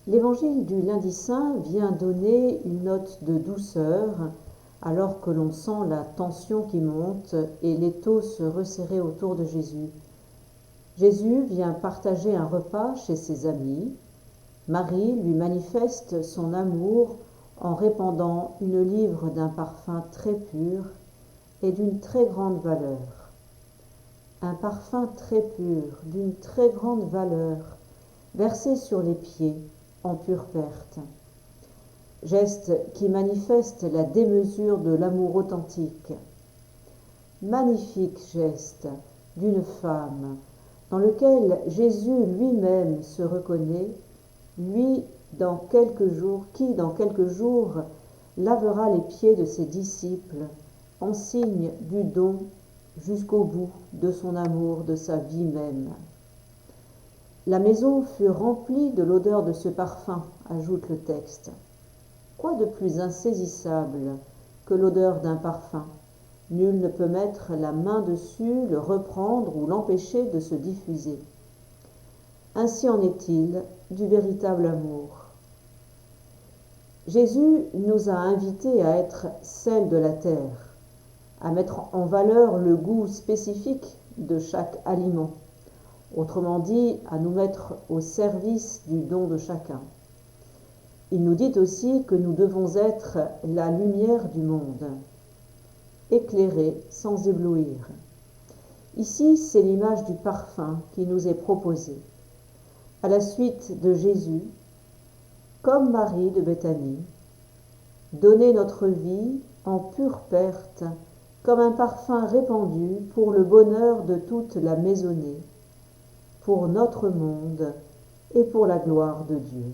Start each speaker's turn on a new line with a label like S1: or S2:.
S1: L'évangile du lundi saint vient donner une note de douceur alors que l'on sent la tension qui monte et l'étau se resserrer autour de Jésus. Jésus vient partager un repas chez ses amis. Marie lui manifeste son amour en répandant une livre d'un parfum très pur et d'une très grande valeur. Un parfum très pur, d'une très grande valeur, versé sur les pieds en pure perte. Geste qui manifeste la démesure de l'amour authentique. Magnifique geste d'une femme dans lequel Jésus lui-même se reconnaît, lui qui dans quelques jours lavera les pieds de ses disciples en signe du don jusqu'au bout de son amour, de sa vie même. La maison fut remplie de l'odeur de ce parfum, ajoute le texte. Quoi de plus insaisissable que l'odeur d'un parfum ? Nul ne peut mettre la main dessus, le reprendre ou l'empêcher de se diffuser. Ainsi en est-il du véritable amour. Jésus nous a invités à être sel de la terre, à mettre en valeur le goût spécifique de chaque aliment, autrement dit, à nous mettre au service du don de chacun. Il nous dit aussi que nous devons être la lumière du monde, éclairer sans éblouir. Ici, c'est l'image du parfum qui nous est proposée. À la suite de Jésus, comme Marie de Béthanie, donner notre vie en pure perte, comme un parfum répandu pour le bonheur de toute la maisonnée, pour notre monde et pour la gloire de Dieu.